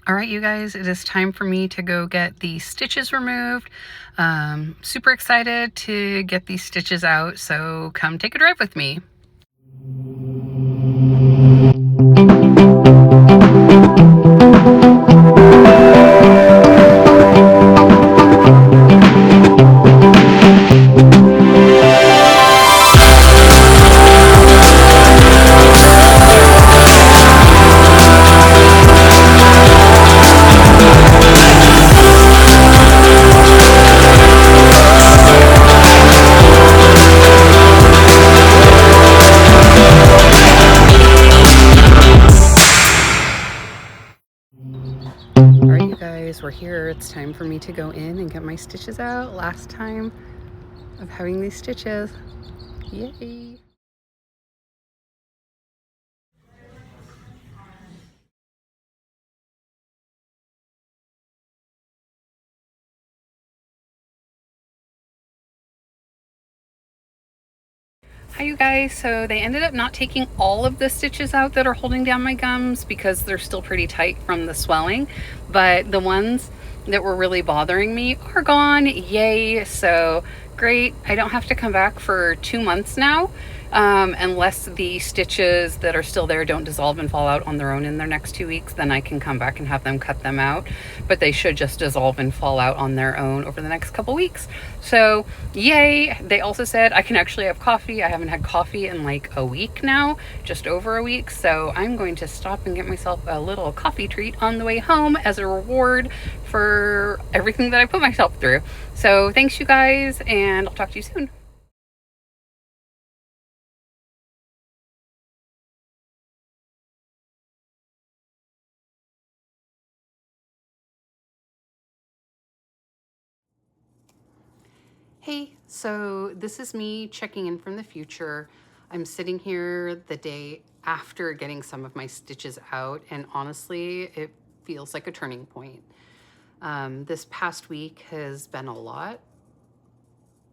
All right, you guys, it is time for me to go get the stitches removed. Super excited to get these stitches out, so come take a drive with me. Alright, you guys, we're here. It's time for me to go in and get my stitches out. Last time of having these stitches. Yay! Hi, you guys. So they ended up not taking all of the stitches out that are holding down my gums because they're still pretty tight from the swelling, but the ones that were really bothering me are gone. Yay! So great. I don't have to come back for 2 months now, unless the stitches that are still there don't dissolve and fall out on their own in their next 2 weeks. Then I can come back and have them cut them out, but they should just dissolve and fall out on their own over the next couple weeks. So yay. They also said I can actually have coffee. I haven't had coffee in like a week now, just over a week. So I'm going to stop and get myself a little coffee treat on the way home as a reward for everything that I put myself through. So thanks, you guys, and I'll talk to you soon. Hey, so this is me checking in from the future. I'm sitting here the day after getting some of my stitches out, and honestly, it feels like a turning point. This past week has been a lot.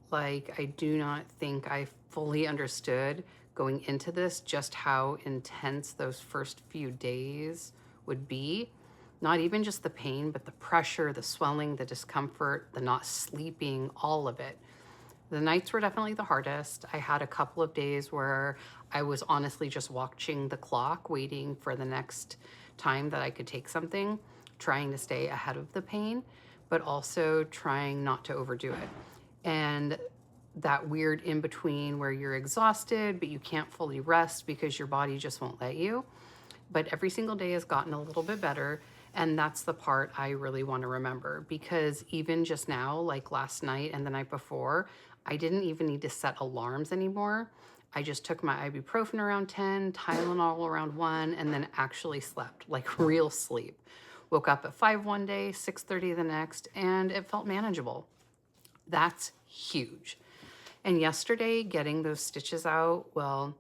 Like, I do not think I fully understood going into this just how intense those first few days would be. Not even just the pain, but the pressure, the swelling, the discomfort, the not sleeping, all of it. The nights were definitely the hardest. I had a couple of days where I was honestly just watching the clock, waiting for the next time that I could take something, trying to stay ahead of the pain, but also trying not to overdo it. And that weird in between where you're exhausted, but you can't fully rest because your body just won't let you. But every single day has gotten a little bit better. And that's the part I really want to remember, because even just now, like last night and the night before, I didn't even need to set alarms anymore. I just took my ibuprofen around 10, Tylenol around 1, and then actually slept, like real sleep. Woke up at 5 one day, 6:30 the next, and it felt manageable. That's huge. And yesterday, getting those stitches out, well,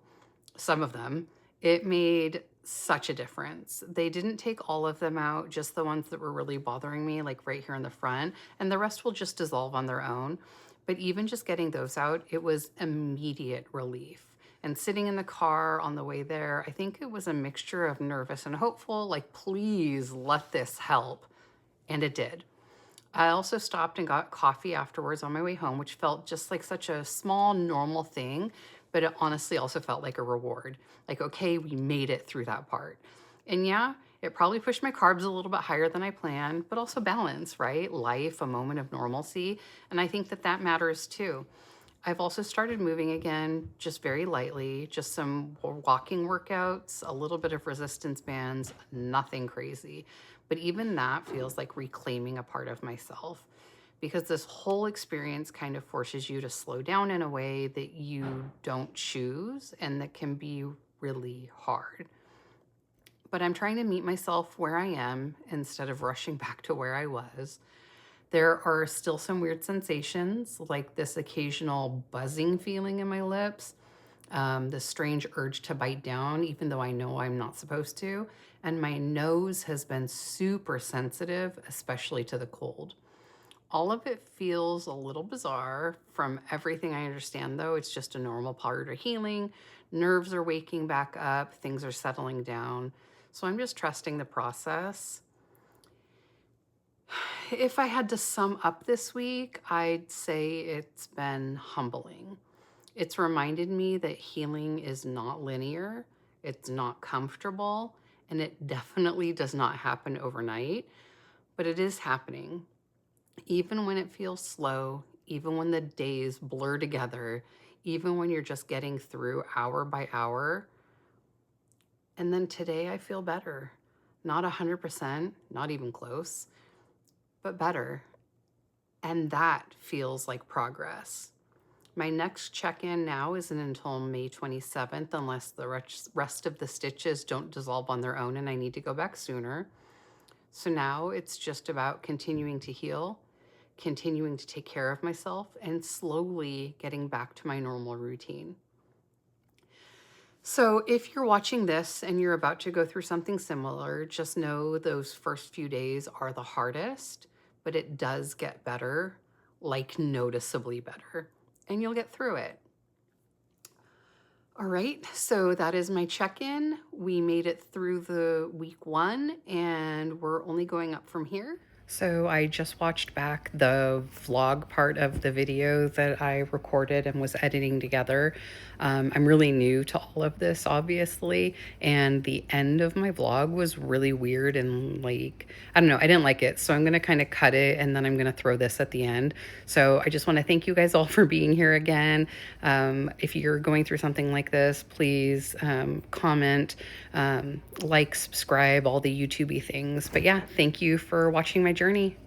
some of them, it made such a difference. They didn't take all of them out, just the ones that were really bothering me, like right here in the front, and the rest will just dissolve on their own. But even just getting those out, it was immediate relief. And sitting in the car on the way there, I think it was a mixture of nervous and hopeful, like, please let this help. And it did. I also stopped and got coffee afterwards on my way home, which felt just like such a small, normal thing, but it honestly also felt like a reward. Like, okay, we made it through that part. And yeah, it probably pushed my carbs a little bit higher than I planned, but also balance, right? Life, a moment of normalcy. And I think that that matters too. I've also started moving again, just very lightly, just some walking workouts, a little bit of resistance bands, nothing crazy. But even that feels like reclaiming a part of myself, because this whole experience kind of forces you to slow down in a way that you don't choose and that can be really hard. But I'm trying to meet myself where I am instead of rushing back to where I was. There are still some weird sensations, like this occasional buzzing feeling in my lips, this strange urge to bite down, even though I know I'm not supposed to. And my nose has been super sensitive, especially to the cold. All of it feels a little bizarre. From everything I understand, though, it's just a normal part of healing. Nerves are waking back up, things are settling down. So I'm just trusting the process. if I had to sum up this week, I'd say it's been humbling. It's reminded me that healing is not linear, it's not comfortable, and it definitely does not happen overnight, but it is happening. Even when it feels slow, even when the days blur together, even when you're just getting through hour by hour. And then today I feel better. Not 100%, not even close, but better. And that feels like progress. My next check-in now isn't until May 27th, unless the rest of the stitches don't dissolve on their own and I need to go back sooner. So now it's just about continuing to heal, continuing to take care of myself, and slowly getting back to my normal routine. So if you're watching this and you're about to go through something similar, just know those first few days are the hardest, but it does get better, like noticeably better, and you'll get through it. All right, so that is my check-in. We made it through the week 1 and we're only going up from here. So I just watched back the vlog part of the video that I recorded and was editing together. I'm really new to all of this, obviously, and the end of my vlog was really weird and like, I don't know, I didn't like it. So I'm gonna kind of cut it and then I'm gonna throw this at the end. So I just wanna thank you guys all for being here again. If you're going through something like this, please comment, like, subscribe, all the YouTubey things. But yeah, thank you for watching my journey.